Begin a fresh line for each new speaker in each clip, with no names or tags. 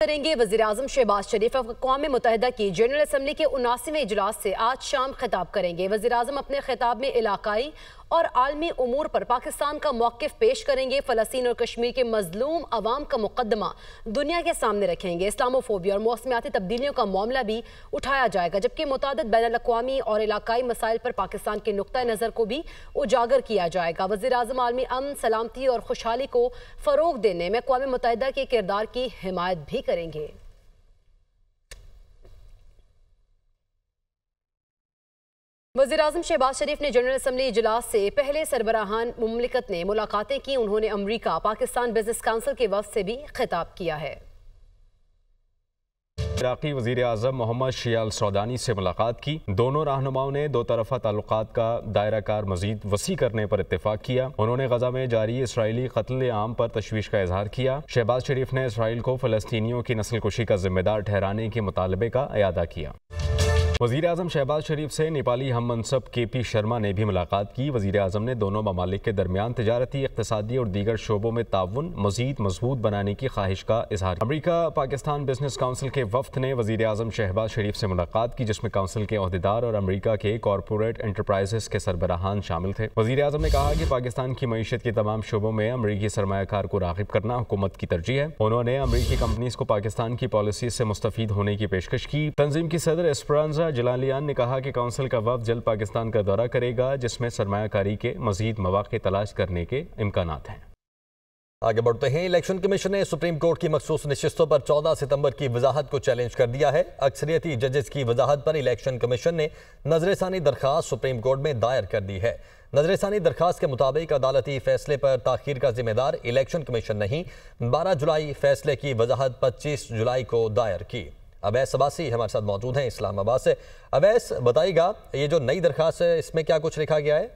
करेंगे। वज़ीर-ए-आज़म शहबाज शरीफ अक़वाम मुत्तहिदा की जनरल असम्बली के 79वें इजलास से आज शाम खिताब करेंगे। वज़ीर-ए-आज़म अपने खिताब में इलाकाई और आलमी उमूर पर पाकिस्तान का मौक़िफ़ पेश करेंगे। फ़लस्तीन और कश्मीर के मज़लूम अवाम का मुक़द्दमा दुनिया के सामने रखेंगे। इस्लामोफोबिया और मौसमियाती तब्दीलियों का मामला भी उठाया जाएगा, जबकि मुतादिद बैनुल-अक़वामी और इलाकाई मसाइल पर पाकिस्तान के नुक्ता नज़र को भी उजागर किया जाएगा। वज़ीर-ए-आज़म आलमी अमन, सलामती और खुशहाली को फ़रोग़ देने में अक़वाम मुत्तहिदा के किरदार की हिमायत भी करेंगे। वज़ीर-ए-आज़म शहबाज शरीफ ने जनरल असम्बली इजलास से पहले सरबराहान मुमलिकत ने मुलाकातें की। उन्होंने अमरीका पाकिस्तान बिजनेस काउंसिल के वफ़द से भी खिताब किया है।
इराक़ी वज़ीर-ए-आज़म मोहम्मद शिया अल सौदानी से मुलाकात की। दोनों रहनुमाओं ने दो तरफ़ा ताल्लुकात का दायरा कार मज़ीद वसी करने पर इत्तेफाक किया। उन्होंने गज़ा में जारी इसराइली कत्ल आम पर तशवीश का इजहार किया। शहबाज शरीफ ने इसराइल को फ़लस्तीनियों की नस्ल कुशी का जिम्मेदार ठहराने के मुतालबे का अयादा किया। वज़ीर-ए-आज़म शहबाज शरीफ से नेपाली हम मनसब KP शर्मा ने भी मुलाकात की। वज़ीर-ए-आज़म ने दोनों ममालिक के दरमियान तिजारती, इक़्तिसादी और दीगर शोबों में ताउन मज़ीद मजबूत बनाने की ख्वाहिश का इजहार। अमरीका पाकिस्तान बिजनेस काउंसिल के वफ़द ने वज़ीर-ए-आज़म शहबाज शरीफ से मुलाकात की, जिसमें काउंसिल के अहदेदार और अमरीका के कॉरपोरेट एंटरप्राइजेस के सरबराहान शामिल थे। वज़ीर-ए-आज़म ने कहा कि पाकिस्तान की मईशत के तमाम शोबों में अमरीकी सरमायाकार को राग़िब करना हुकूमत की तरजीह है। उन्होंने अमरीकी कंपनीज को पाकिस्तान की पॉलिसी से मुस्तफ़ीद होने की पेशकश की। तंजीम की सदर एस्परांजा जलालियान ने कहा कि काउंसिल का वफ़द जल्द पाकिस्तान का दौरा करेगा, जिसमें सरमायाकारी के मज़ीद मौक़े तलाश करने के इम्कानात हैं।
आगे बढ़ते हैं। इलेक्शन कमीशन ने सुप्रीम कोर्ट की मखसूस नशिस्तों पर 14 सितंबर की वजाहत को चैलेंज कर दिया है। अक्सरियती जजेस की वजाहत पर इलेक्शन कमीशन ने नजरसानी दरख्वास्त सुप्रीम कोर्ट में दायर कर दी है। नजरसानी दरख्वास्त के मुताबिक अदालती फैसले पर ताखीर का जिम्मेदार इलेक्शन कमीशन नहीं, 12 जुलाई फैसले की वजाहत 25 जुलाई को दायर की। अवैस अब्बासी हमारे साथ मौजूद हैं इस्लामाबाद से। अवैस, बताइएगा ये जो नई दरख्वास्त है इसमें क्या कुछ लिखा गया है?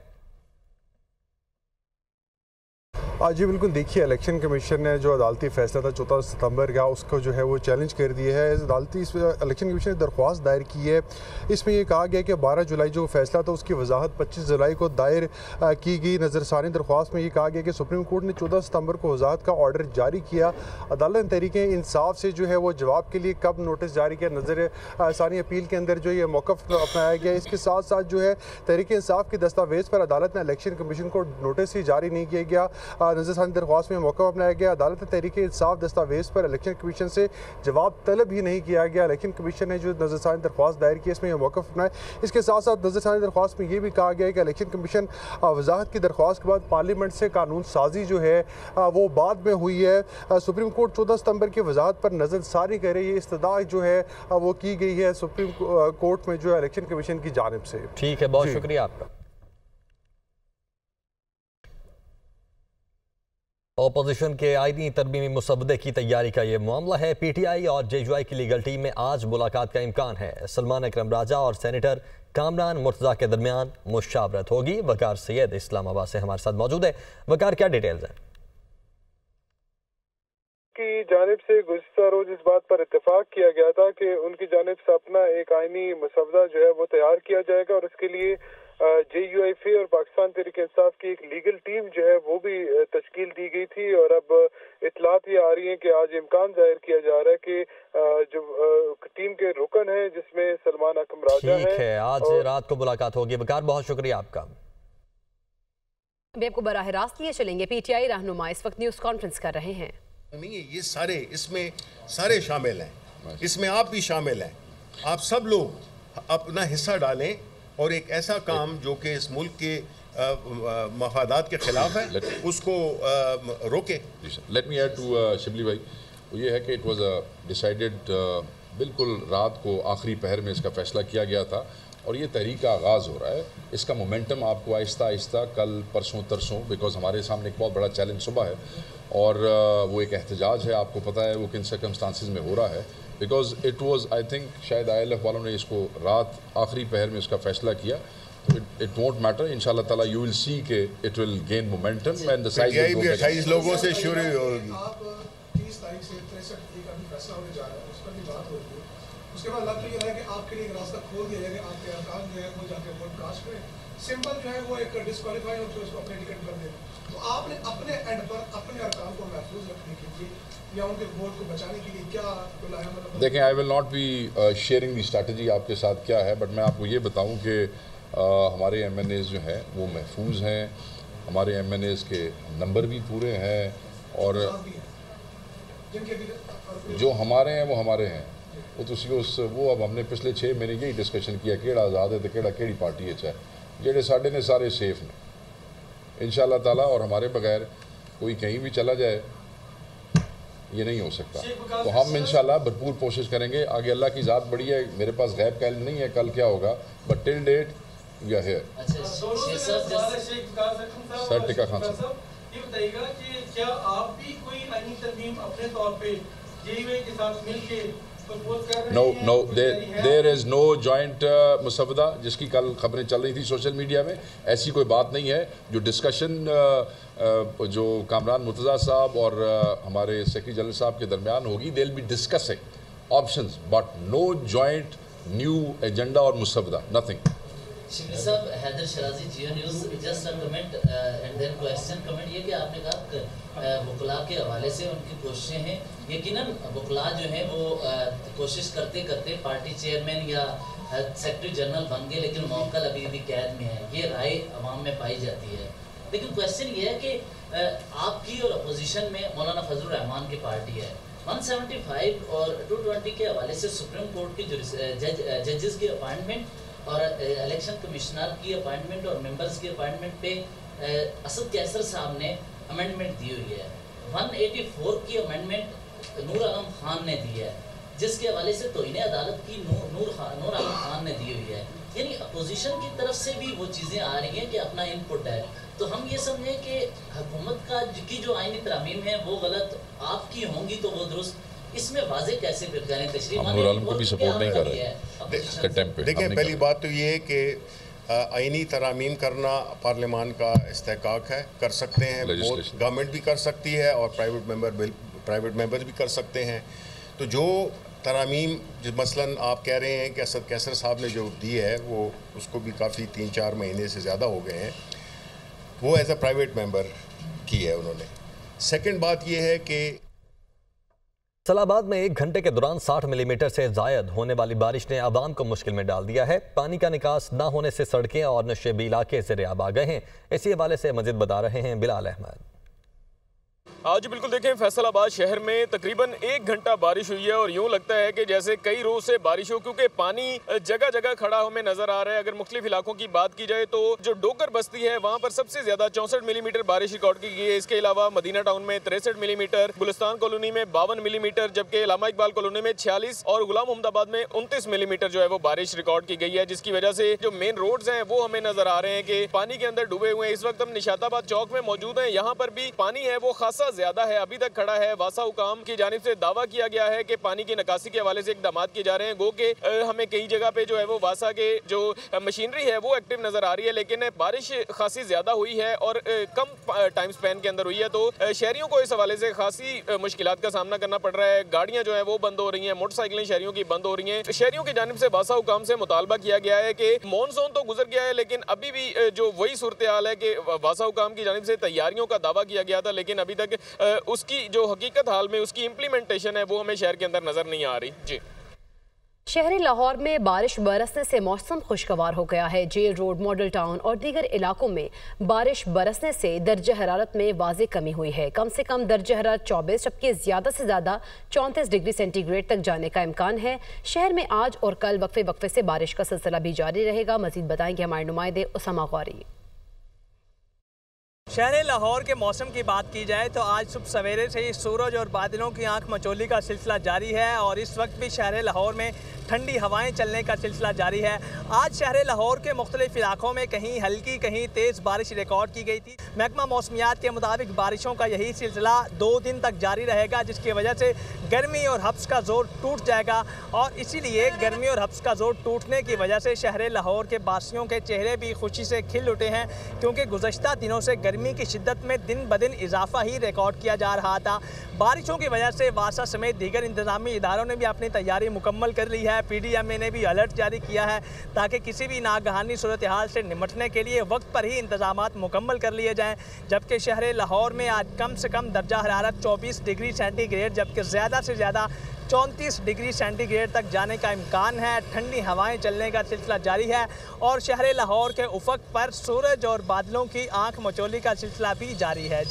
जी बिल्कुल, देखिए इलेक्शन कमीशन ने जो अदालती फैसला था 14 सितंबर का, उसको जो है वो चैलेंज कर दिया है। अदालती इलेक्शन कमीशन ने दरख्वास्त दायर की है। इसमें ये कहा गया कि 12 जुलाई जो फैसला था उसकी वजाहत 25 जुलाई को दायर की गई। नजरसानी दरख्वास्त में ये कहा गया कि सुप्रीम कोर्ट ने 14 सितंबर को वजाहत का ऑर्डर जारी किया। अदालत ने तहरीक इंसाफ से जो है वो जवाब के लिए कब नोटिस जारी किया, नजरसानी अपील के अंदर जो ये मौक़िफ़ अपनाया गया। इसके साथ साथ जो है तहरीक इंसाफ के दस्तावेज़ पर अदालत ने इलेक्शन कमीशन को नोटिस ही जारी नहीं किया गया। नजरसानी दरख्वास्त में मौका अपनाया गया। अदालत ने तहरीक इंसाफ दस्तावेज़ पर इलेक्शन कमीशन से जवाब तलब ही नहीं किया गया। इलेक्शन कमीशन ने जो नजरसानी दरख्वास्त दायर की इसमें मौका अपनाया। इसके साथ साथ नजरसानी दरख्वास्त में ये भी कहा गया है कि इलेक्शन कमीशन वजाहत की दरख्वास्त के बाद पार्लियामेंट से कानून साजी जो है वो बाद में हुई है। सुप्रीम कोर्ट 14 सितंबर की वजाहत पर नजरसानी करे, ये इस्तदा जो है वो की गई है सुप्रीम कोर्ट में जो है इलेक्शन कमीशन की जानिब से।
ठीक है, बहुत शुक्रिया आपका। अपोजिशन के आईनी तरमीमी मुसवदे की तैयारी का ये मामला है। PTI और JUI की लीगल टीम में आज मुलाकात का इम्कान है। सलमान अकरम राजा और सेनेटर कामरान मुर्तज़ा के दरमियान मुशावरत होगी। वकार सैयद इस्लामाबाद से हमारे साथ मौजूद है। वकार, क्या डिटेल्स हैं?
की जानिब से गुज़िश्ता रोज इस बात पर इत्तेफाक किया गया था कि उनकी जानिब से अपना एक आईनी मसवदा जो है वो तैयार किया जाएगा और इसके लिए JUI और पाकिस्तान तहरीक इंसाफ की एक लीगल टीम जो है वो भी तश्कील दी गई थी। और अब इतलात ये आ रही है कि आज इम्कान जाहिर किया जा रहा है कि जो टीम के रुकन है जिसमें सलमान अकरम राजा
है, आज रात को मुलाकात होगी। वकार, बहुत शुक्रिया आपका।
अभी आपको बराह रास्त लिए चलेंगे। PTI रहनुमा इस वक्त न्यूज़ कॉन्फ्रेंस कर रहे हैं।
ये सारे इसमें सारे शामिल हैं, इसमें आप भी शामिल हैं। आप सब लोग अपना हिस्सा डालें और एक ऐसा काम जो कि इस मुल्क के मफादात के खिलाफ है उसको रोके।
Let me add to Shibli भाई, ये है कि इट वाज डिसाइडेड, बिल्कुल रात को आखिरी पहर में इसका फैसला किया गया था और ये तहरीक का आगाज़ हो रहा है। इसका मोमेंटम आपको आहिस्ता आहिस्ता कल परसों तरसों, बिकॉज हमारे सामने एक बहुत बड़ा चैलेंज सुबह है और वो एक एहतजाज है, आपको पता है वो किन सर्कमस्टांसिस में हो रहा है। Because it was, I think शायद ILF वालों ने इसको रात आखिरी पहर में इसका फैसला किया, तो इट वोंट मैटर। इंशाल्लाह ताला यू विल सी के it will gain momentum and the size
भी 28 लोगों से शुरू होगी।
आप 30 तारीख से 63 का भी फैसला होने जा रहा है, उस पर भी बात होगी। उसके बाद लग तो ये है कि आपके लिए एक रास्ता खोल दिया जाएगा, आपके अरकान जो है वो जाके वोट कास्ट करें। सिंपल जो है वो एक डिस्क्वालीफाई होकर उसको अपने टिकट कर देना। तो आपने अपने एंड पर अपने अरकान को महफूज रखने के लिए या उनके वोट को बचाने के लिए क्या लाया? मतलब
देखें, I will not be sharing the strategy आपके साथ क्या है, बट मैं आपको ये बताऊं कि हमारे MNAs जो हैं वो महफूज हैं, हमारे MNAs के नंबर भी पूरे हैं, और जो हमारे हैं वो हमारे हैं। वो अब हमने पिछले 6 महीने यही डिस्कशन किया केड़ा आज़ाद है तो केड़ी पार्टी है, जेडे साढ़े ने सारे सेफ ने इंशाअल्लाह ताला, और हमारे बगैर कोई कहीं भी चला जाए ये नहीं हो सकता। तो हम इंशाअल्लाह भरपूर कोशिश करेंगे। आगे अल्लाह की ज़ात बड़ी है, मेरे पास गैब का इल्म नहीं है कल क्या होगा, but till date we are here. Sir Tikka Khan साहब,
ये बताइएगा कि क्या आप भी कोई आईनी तरमीम अपने तौर पे JUI के साथ मिलके
no, there is no joint मुसवदा, जिसकी कल खबरें चल रही थी सोशल मीडिया में। ऐसी कोई बात नहीं है। जो डिस्कशन जो कामरान मुर्तज़ा साहब और हमारे सेक्रेटरी जनरल साहब के दरमियान होगी, they will be discussing options, but no joint new agenda और मुसवदा, नथिंग।
शिबली साहब, Haider Shirazi, Geo News, just a comment and then question. Comment ये कि आपने कहा वकला के हवाले से उनकी कोशिशें हैं, यकीनन वकला जो हैं वो कोशिश करते करते पार्टी चेयरमैन या सेक्रेटरी जनरल बन गए, लेकिन मौक़िल अभी भी कैद में है, ये राय अवाम में पाई जाती है। लेकिन क्वेश्चन ये है कि आपकी और अपोजिशन में मौलाना फजलुर रहमान की पार्टी है, 175 और 220 के हवाले से सुप्रीम कोर्ट की जो जजेस की अपॉइंटमेंट और इलेक्शन कमिश्नर की अपॉइंटमेंट और मेंबर्स की अपॉइंटमेंट पे असद कैसर साहब ने अमेंडमेंट दी हुई है। 184 की अमेंडमेंट नूर आलम खान ने दी है, जिसके हवाले से तौहीन अदालत की नूर आलम खान ने दी हुई है। यानी अपोजिशन की तरफ से भी वो चीज़ें आ रही हैं कि अपना इनपुट है। तो हम ये समझें कि हुकूमत का की जो आईनी तरामीम है वो गलत, आपकी होंगी तो वो दुरुस्त, इसमें वाज़े कैसे करें? तशरीह
नूर आलम को भी सपोर्ट नहीं कर रहे।
देखें, पहली बात तो ये है कि आईनी तरामीम करना पार्लियामान का इस्तेहकाक है, कर सकते हैं, गवर्नमेंट भी कर सकती है और प्राइवेट मेंबर भी कर सकते हैं। तो जो तरामीम जो मसलन आप कह रहे हैं कि असद कैसर साहब ने जो दी है वो उसको भी काफ़ी 3-4 महीने से ज़्यादा हो गए हैं, वो एज अ प्राइवेट मेंबर की है उन्होंने। सेकंड बात ये है कि
इस्लामाबाद में 1 घंटे के दौरान 60 मिलीमीटर से जायद होने वाली बारिश ने आवाम को मुश्किल में डाल दिया है। पानी का निकास न होने से सड़कें और नशेबी इलाके ज़ेर-ए-आब आ गए हैं। इसी हवाले से मज़ीद बता रहे हैं बिलाल अहमद।
आज बिल्कुल देखें, फैसलाबाद शहर में तकरीबन 1 घंटा बारिश हुई है और यूँ लगता है कि जैसे कई रोज से बारिश हो, क्योंकि पानी जगह जगह खड़ा हमें नजर आ रहा है। अगर मुख्तलिफ इलाकों की बात की जाए तो जो डोकर बस्ती है वहाँ पर सबसे ज्यादा 64 मिलीमीटर बारिश रिकॉर्ड की गई है। इसके अलावा मदीना टाउन में 63 मिलीमीटर, गुलिस्तान कॉलोनी में 52 मिलीमीटर, जबकि इलामा इकबाल कॉलोनी में 46 और गुलाम मोहम्मदाबाद में 29 मिलीमीटर जो है वो बारिश रिकॉर्ड की गई है, जिसकी वजह से जो मेन रोड्स हैं वो हमें नजर आ रहे हैं कि पानी के अंदर डूबे हुए हैं। इस वक्त हम निशाताबाद चौक में मौजूद हैं, यहाँ पर भी पानी है वो खासा ज्यादा है, अभी तक खड़ा है। वासा हुकाम की जानिब से दावा किया गया है कि पानी की निकासी के हवाले से इकदाम किए जा रहे हैं। गो के हमें कई जगह पे जो है वो वासा के जो मशीनरी है वो एक्टिव नजर आ रही है, लेकिन बारिश खासी ज्यादा हुई है और कम टाइम स्पेन के अंदर हुई है, तो शहरियों को इस हवाले से खासी मुश्किलात का सामना करना पड़ रहा है। गाड़ियां जो है वो बंद हो रही हैं, मोटरसाइकिलें शहरियों की बंद हो रही हैं। शहरियों की जानिब से वासा हुकाम से मुतालबा किया गया है कि मानसून तो गुजर गया है, लेकिन अभी भी जो वही सूरत हाल है कि वासा हुकाम की जानिब से तैयारियों का दावा किया गया था, लेकिन अभी तक उसकी जो हकीकत हाल में उसकी इम्प्लीमेंटेशन है वो हमें शहर के अंदर नजर नहीं आ रही। जी,
शहरी लाहौर में बारिश बरसने से मौसम खुशगवार हो गया है। जेल रोड, मॉडल टाउन और दीगर इलाकों में बारिश बरसने से दर्ज हरारत में वाज़े कमी हुई है। कम से कम दर्ज हरारत 24 जबकि ज़्यादा से ज़्यादा 34 डिग्री सेंटीग्रेड तक जाने का इम्कान है। शहर में आज और कल वक्फे वक्फे से बारिश का सिलसिला भी जारी रहेगा। मज़ीद बताएंगे हमारे नुमाइंदे उसामा गौरी।
शहर लाहौर के मौसम की बात की जाए तो आज सुबह सवेरे से ही सूरज और बादलों की आंख मचोली का सिलसिला जारी है और इस वक्त भी शहर लाहौर में ठंडी हवाएं चलने का सिलसिला जारी है। आज शहर लाहौर के मुख्तलिफ इलाकों में कहीं हल्की कहीं तेज़ बारिश रिकॉर्ड की गई थी। महकमा मौसमियात के मुताबिक बारिशों का यही सिलसिला 2 दिन तक जारी रहेगा, जिसकी वजह से गर्मी और हब्स का जोर टूट जाएगा और इसीलिए गर्मी और हब्स का जोर टूटने की वजह से शहर लाहौर के बासियों के चेहरे भी खुशी से खिल उठे हैं, क्योंकि गुज़श्ता दिनों से गर्मी की शिद्दत में दिन ब दिन इजाफा ही रिकॉर्ड किया जा रहा था। बारिशों की वजह से वासा समेत दीगर इंतजामी इदारों ने भी अपनी तैयारी मुकम्मल कर ली है। है। PDMA ने भी अलर्ट जारी किया है ताकि किसी भी नागहानी सूरत हाल से निपटने के लिए वक्त पर ही इंतजामात मुकम्मल कर लिए जाएँ। जबकि शहर लाहौर में आज कम से कम दर्जा हरारत 24 डिग्री सेंटीग्रेड जबकि ज़्यादा से ज़्यादा 34 डिग्री सेंटीग्रेड तक जाने का इम्कान है। ठंडी हवाएं चलने का सिलसिला जारी है और शहर लाहौर के उफक पर सूरज और बादलों की आंख मचोली का सिलसिला भी जारी है।